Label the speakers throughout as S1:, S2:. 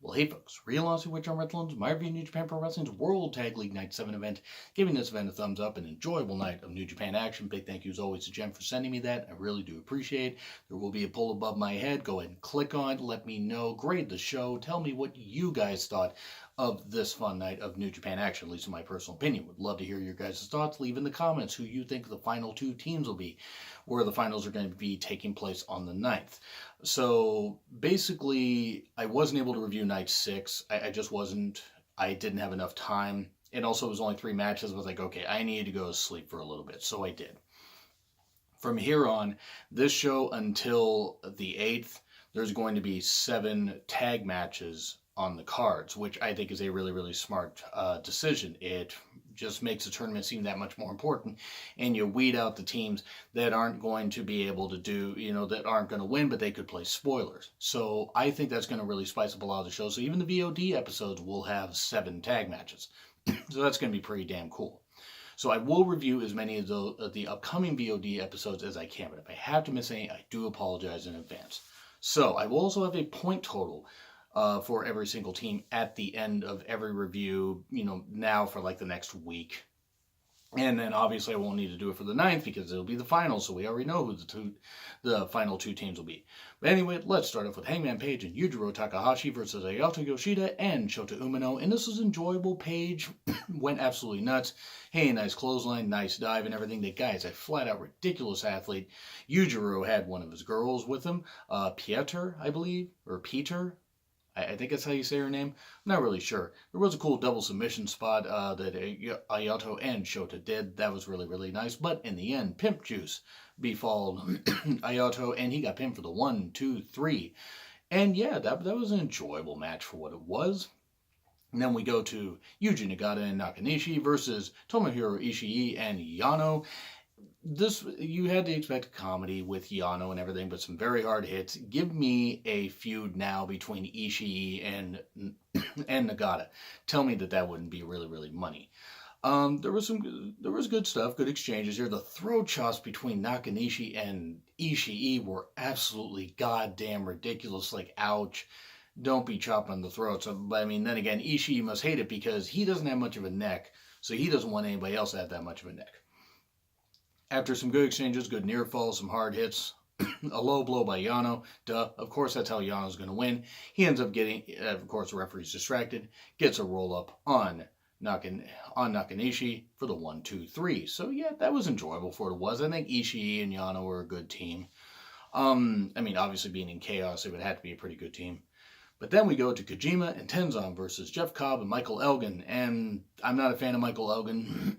S1: Well, hey folks, Real Aussie Witch on Redlands, my review of New Japan Pro Wrestling's World Tag League Night 7 event, giving this event a thumbs up, an enjoyable night of New Japan action. Big thank you as always to Jen for sending me that. I really do appreciate it. There will be a poll above my head. Go ahead and click on it. Let me know. Grade the show. Tell me what you guys thought of this fun night of New Japan action, at least in my personal opinion. Would love to hear your guys' thoughts. Leave in the comments who you think the final two teams will be, where the finals are going to be taking place on the 9th. So basically, I wasn't able to review night 6. I just wasn't. I didn't have enough time. And also, it was only 3 matches. I was like, okay, I needed to go to sleep for a little bit. So I did. From here on, this show until the 8th, there's going to be 7 tag matches on the cards, which I think is a really, really smart decision. It just makes the tournament seem that much more important, and you weed out the teams that aren't going to be able to do, that aren't going to win, but they could play spoilers. So I think that's going to really spice up a lot of the show. So even the VOD episodes will have 7 tag matches. So that's going to be pretty damn cool. So I will review as many of the upcoming VOD episodes as I can, but if I have to miss any, I do apologize in advance. So I will also have a point total for every single team at the end of every review, now for like the next week. And then obviously I won't need to do it for the 9th because it'll be the finals, so we already know who the final 2 teams will be. But anyway, let's start off with Hangman Page and Yujiro Takahashi versus Ayato Yoshida and Shota Umino. And this was enjoyable. Page went absolutely nuts. Hey, nice clothesline, nice dive and everything. The guy is a flat-out ridiculous athlete. Yujiro had one of his girls with him, Pieter, I believe, or Peter. I think that's how you say her name. I'm not really sure. There was a cool double submission spot that Ayato and Shota did. That was really, really nice. But in the end, Pimp Juice befalled Ayato, and he got pinned for the 1, 2, 3. And yeah, that was an enjoyable match for what it was. And then we go to Yuji Nagata and Nakanishi versus Tomohiro Ishii and Yano. You had to expect a comedy with Yano and everything, but some very hard hits. Give me a feud now between Ishii and Nagata. Tell me that wouldn't be really, really money. There was good stuff, good exchanges here. The throat chops between Nakanishi and Ishii were absolutely goddamn ridiculous. Like, ouch. Don't be chopping the throats. But I mean, then again, Ishii must hate it because he doesn't have much of a neck, so he doesn't want anybody else to have that much of a neck. After some good exchanges, good near falls, some hard hits, a low blow by Yano. Duh, of course that's how Yano's going to win. He ends up getting, of course the referee's distracted, gets a roll up on Nakanishi for the 1, 2, 3. So yeah, that was enjoyable for what it was. I think Ishii and Yano were a good team. I mean, obviously being in Chaos, it would have to be a pretty good team. But then we go to Kojima and Tenzan versus Jeff Cobb and Michael Elgin. And I'm not a fan of Michael Elgin.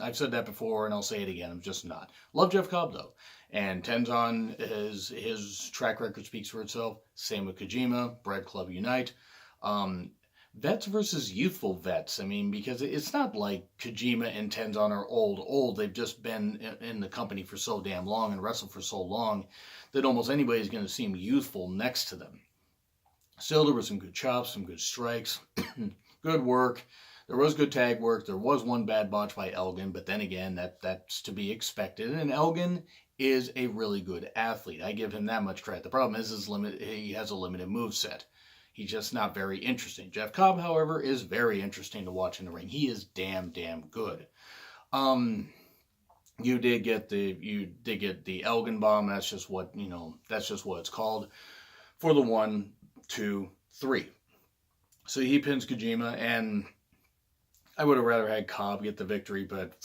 S1: I've said that before and I'll say it again. I'm just not. Love Jeff Cobb though. And Tenzan, his track record speaks for itself. Same with Kojima. Bread Club Unite. Vets versus youthful vets. I mean, because it's not like Kojima and Tenzan are old. They've just been in the company for so damn long and wrestled for so long that almost anybody's going to seem youthful next to them. Still, there were some good chops, some good strikes, good work. There was good tag work. There was one bad botch by Elgin, but then again, that's to be expected. And Elgin is a really good athlete. I give him that much credit. The problem is he has a limited moveset. He's just not very interesting. Jeff Cobb, however, is very interesting to watch in the ring. He is damn good. You did get the Elgin bomb. That's just what it's called for the 1, 2, 3. So he pins Kojima, and I would have rather had Cobb get the victory, but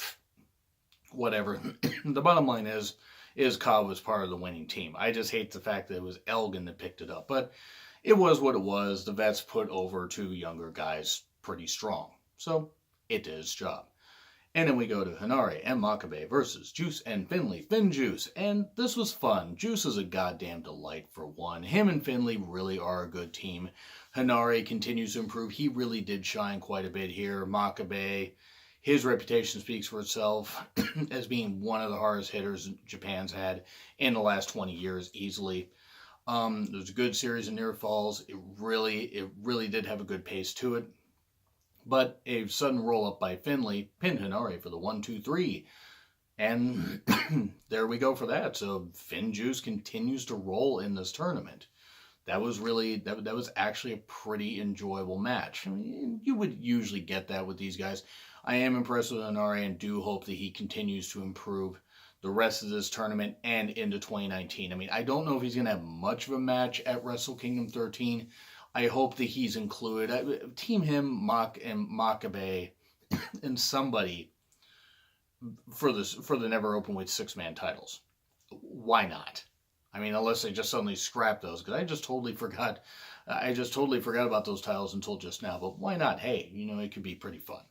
S1: whatever. The bottom line is Cobb was part of the winning team. I just hate the fact that it was Elgin that picked it up, but it was what it was. The vets put over 2 younger guys pretty strong, so it did its job. And then we go to Hanare and Makabe versus Juice and Finlay. Finn Juice. And this was fun. Juice is a goddamn delight for one. Him and Finlay really are a good team. Hanare continues to improve. He really did shine quite a bit here. Makabe, his reputation speaks for itself as being one of the hardest hitters Japan's had in the last 20 years easily. It was a good series of near falls. It really did have a good pace to it. But a sudden roll-up by Finlay pinned Hanare for the 1, 2, 3. And there we go for that. So Finn Juice continues to roll in this tournament. That was really that was actually a pretty enjoyable match. I mean, you would usually get that with these guys. I am impressed with Inari and do hope that he continues to improve the rest of this tournament and into 2019. I mean, I don't know if he's going to have much of a match at Wrestle Kingdom 13. I hope that he's included. Team him, Mock and Makabe, and somebody for the Never Openweight 6-man titles. Why not? I mean, unless they just suddenly scrap those, because I just totally forgot. I just totally forgot about those titles until just now. But why not? Hey, it could be pretty fun.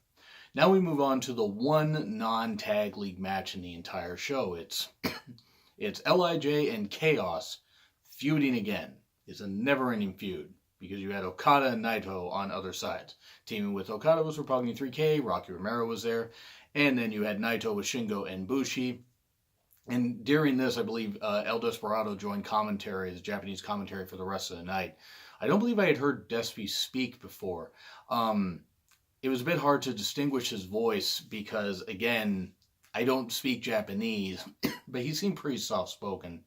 S1: Now we move on to the one non-tag league match in the entire show. It's LIJ and Chaos feuding again. It's a never-ending feud because you had Okada and Naito on other sides. Teaming with Okada was Roppongi 3K, Rocky Romero was there, and then you had Naito with Shingo and Bushi. And during this, I believe El Desperado joined commentary, the Japanese commentary for the rest of the night. I don't believe I had heard Despy speak before. It was a bit hard to distinguish his voice because, again, I don't speak Japanese, but he seemed pretty soft-spoken.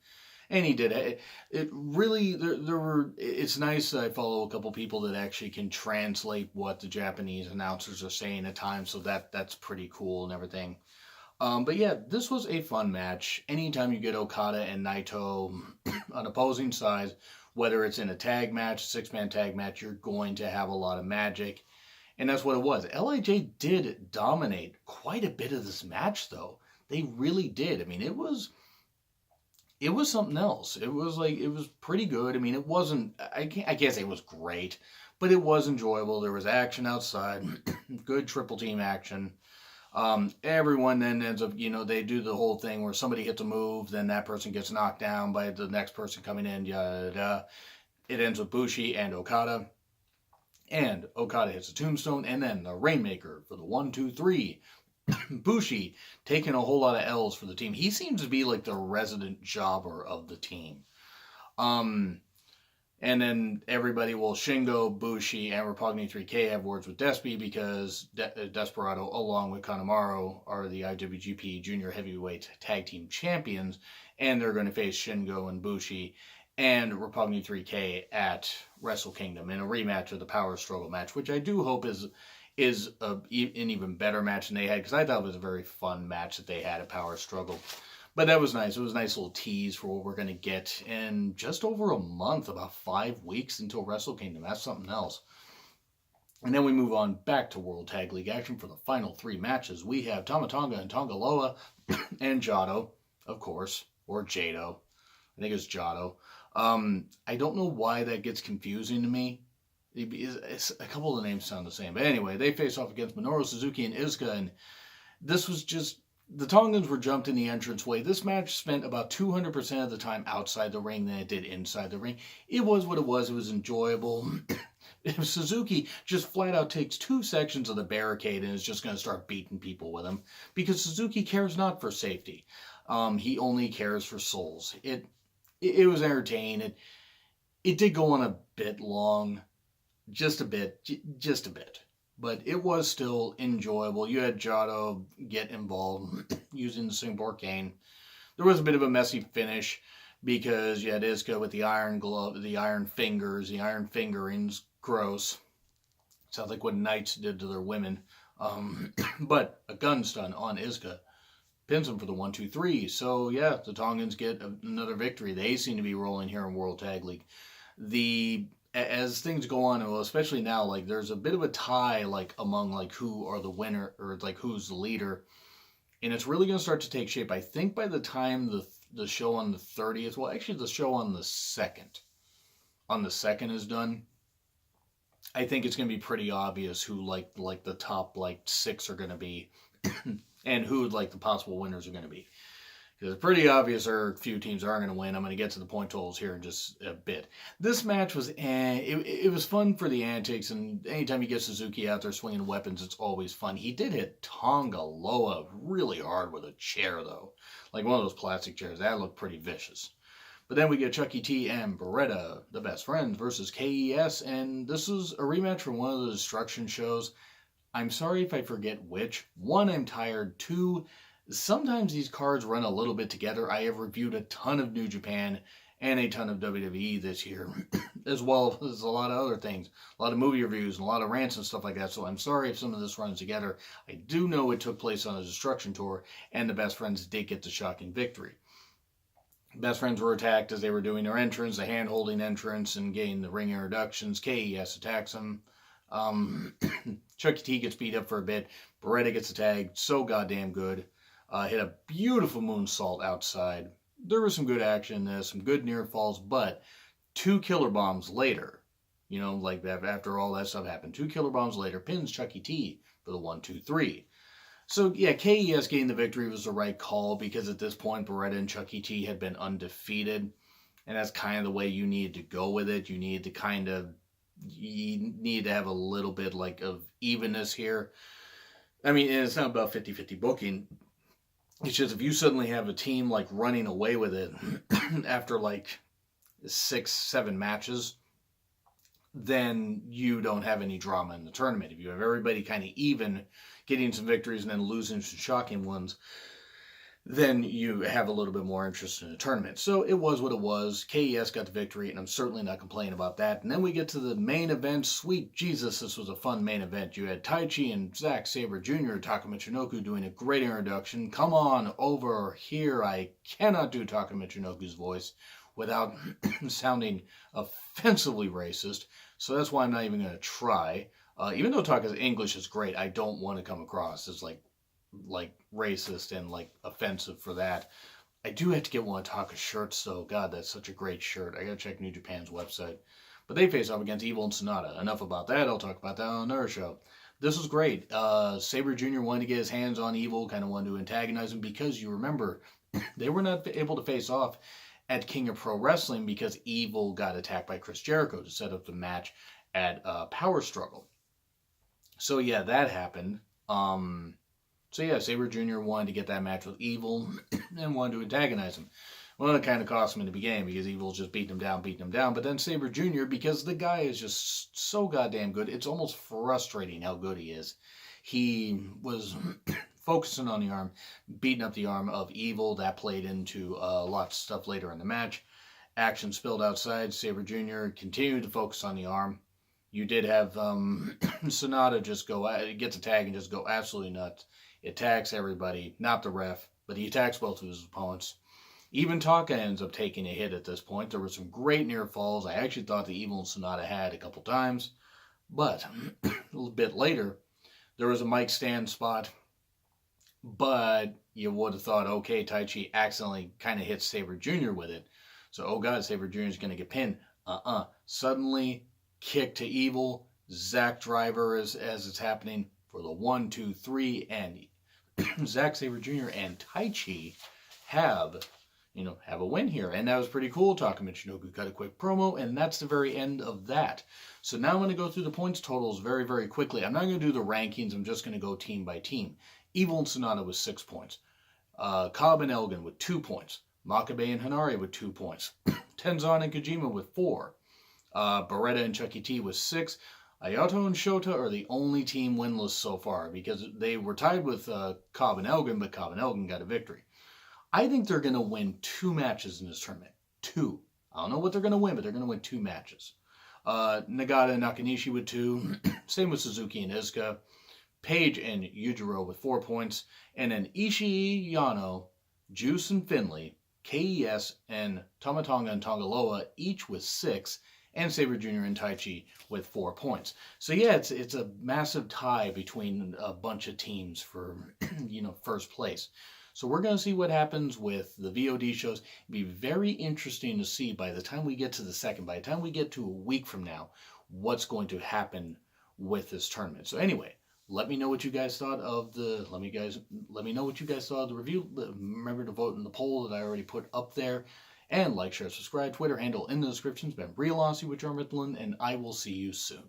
S1: And he did. It really, there were, it's nice that I follow a couple people that actually can translate what the Japanese announcers are saying at times, so that's pretty cool and everything. But yeah, this was a fun match. Anytime you get Okada and Naito on opposing sides, whether it's in a tag match, 6-man tag match, you're going to have a lot of magic. And that's what it was. LIJ did dominate quite a bit of this match, though. They really did. I mean, it was something else. It was pretty good. I mean, it wasn't, I can't say it was great, but it was enjoyable. There was action outside, good triple team action. Everyone then ends up, they do the whole thing where somebody hits a move, then that person gets knocked down by the next person coming in, yada, yada. It ends with Bushi and Okada. And Okada hits a tombstone, and then the Rainmaker for the 1, 2, 3. Bushi taking a whole lot of L's for the team. He seems to be like the resident jobber of the team. And then everybody will Shingo, Bushi, and Roppongi 3K have words with Despy because Desperado, along with Kanemaru, are the IWGP Junior Heavyweight Tag Team Champions, and they're going to face Shingo and Bushi and Roppongi 3K at Wrestle Kingdom in a rematch of the Power Struggle match, which I do hope is an even better match than they had, because I thought it was a very fun match that they had at Power Struggle. But that was nice. It was a nice little tease for what we're going to get in just over a month, about 5 weeks until Wrestle Kingdom. That's something else. And then we move on back to World Tag League action for the final 3 matches. We have Tama Tonga and Tonga Loa and Jado, of course, or Jado. I think it's Jado. I don't know why that gets confusing to me. It's a couple of the names sound the same. But anyway, they face off against Minoru Suzuki and Iizuka, and this was just, the Tongans were jumped in the entranceway. This match spent about 200% of the time outside the ring than it did inside the ring. It was what it was. It was enjoyable. If Suzuki just flat out takes 2 sections of the barricade and is just going to start beating people with him, because Suzuki cares not for safety. He only cares for souls. It was entertaining. It did go on a bit long. Just a bit. But it was still enjoyable. You had Jado get involved using the Singapore cane. There was a bit of a messy finish because you had Iizuka with the iron glove, the iron fingers, the iron fingerings. Gross. Sounds like what knights did to their women. But a gun stun on Iizuka pins him for the 1, 2, 3. So yeah, the Tongans get another victory. They seem to be rolling here in World Tag League. As things go on, well, especially now, like there's a bit of a tie, like among like who are the winner or like who's the leader, and it's really going to start to take shape. I think by the time the show on the 30th, well, actually the show on the 2nd is done, I think it's going to be pretty obvious who like the top 6 are going to be, and who like the possible winners are going to be. Because it's pretty obvious there are a few teams that aren't going to win. I'm going to get to the point totals here in just a bit. This match was, it was fun for the antics, and anytime you get Suzuki out there swinging weapons, it's always fun. He did hit Tonga Loa really hard with a chair, though. Like one of those plastic chairs. That looked pretty vicious. But then we get Chucky T and Beretta, the best friends, versus KES, and this is a rematch from one of the Destruction shows. I'm sorry if I forget which. 1, I'm tired. 2, sometimes these cards run a little bit together. I have reviewed a ton of New Japan, and a ton of WWE this year, as well as a lot of other things, a lot of movie reviews and a lot of rants and stuff like that. So I'm sorry if some of this runs together. I do know it took place on a Destruction Tour, and the Best Friends did get the shocking victory. Best Friends were attacked as they were doing their entrance, the hand-holding entrance, and getting the ring introductions. KES attacks them. Chucky T gets beat up for a bit. Beretta gets a tag. So goddamn good. Hit a beautiful moonsault outside. There was some good action in this, some good near falls, but 2 killer bombs later, like after all that stuff happened, 2 killer bombs later, pins Chucky T for the 1-2-3. So yeah, KES getting the victory was the right call because at this point, Beretta and Chucky T had been undefeated, and that's kind of the way you need to go with it. You need to have a little bit of evenness here. I mean, and it's not about 50-50 booking. It's just if you suddenly have a team running away with it after 6-7 matches, then you don't have any drama in the tournament. If you have everybody kind of even, getting some victories and then losing some shocking ones, then you have a little bit more interest in the tournament. So it was what it was. KES got the victory, and I'm certainly not complaining about that. And then we get to the main event. Sweet Jesus, this was a fun main event. You had Taichi and Zack Sabre Jr., Taka Michinoku doing a great introduction. Come on over here. I cannot do Taka Michinoku's voice without sounding offensively racist. So that's why I'm not even going to try. Even though Taka's English is great, I don't want to come across as like racist and offensive for that. I do have to get one of Taka's shirts, though. God, that's such a great shirt. I gotta check New Japan's website. But they face off against Evil and Sonata. Enough about that. I'll talk about that on another show. This was great. Sabre Jr. wanted to get his hands on Evil, kind of wanted to antagonize him because you remember they were not able to face off at King of Pro Wrestling because Evil got attacked by Chris Jericho to set up the match at Power Struggle. So yeah, that happened. So yeah, Sabre Jr. wanted to get that match with Evil and wanted to antagonize him. Well, it kind of cost him in the beginning because Evil's just beating him down. But then Sabre Jr., because the guy is just so goddamn good, it's almost frustrating how good he is. He was focusing on the arm, beating up the arm of Evil. That played into lots of stuff later in the match. Action spilled outside. Sabre Jr. continued to focus on the arm. You did have Sonata just gets a tag and just go absolutely nuts. He attacks everybody, not the ref, but he attacks both of his opponents. Even Taka ends up taking a hit at this point. There were some great near falls. I actually thought the Evil and Sonata had a couple times. But a little bit later, there was a mic stand spot. But you would have thought, okay, Taichi accidentally kind of hits Sabre Jr. with it. So, oh God, Sabre Jr. is going to get pinned. Suddenly, kick to Evil. Zack Driver as it's happening for the 1-2-3, and Zack Sabre Jr. and Taichi have a win here, and that was pretty cool. Taka Michinoku cut a quick promo, and that's the very end of that. So now I'm going to go through the points totals very, very quickly. I'm not going to do the rankings. I'm just going to go team by team. Evil and Sonata with 6 points. Cobb and Elgin with 2 points. Makabe and Hanare with 2 points. Tenzan and Kojima with 4. Beretta and Chucky T with 6. Ayato and Shota are the only team winless so far because they were tied with Cobb and Elgin, but Cobb and Elgin got a victory. I think they're going to win 2 matches in this tournament. 2. I don't know what they're going to win, but they're going to win 2 matches. Nagata and Nakanishi with 2. Same with Suzuki and Izuka. Page and Yujiro with 4 points. And then Ishii, Yano, Juice and Finley, KES, and Tamatonga and Tongaloa each with 6. And Sabre Jr. and Taichi with 4 points. So yeah, it's a massive tie between a bunch of teams for first place. So we're going to see what happens with the VOD shows. It'll be very interesting to see by the time we get to the second, by the time we get to a week from now, what's going to happen with this tournament. So anyway, let me know what you guys thought of the. Let me know what you guys thought of the review. Remember to vote in the poll that I already put up there. And like, share, subscribe. Twitter handle in the description. It's been Real Aussie with John Ritlin, and I will see you soon.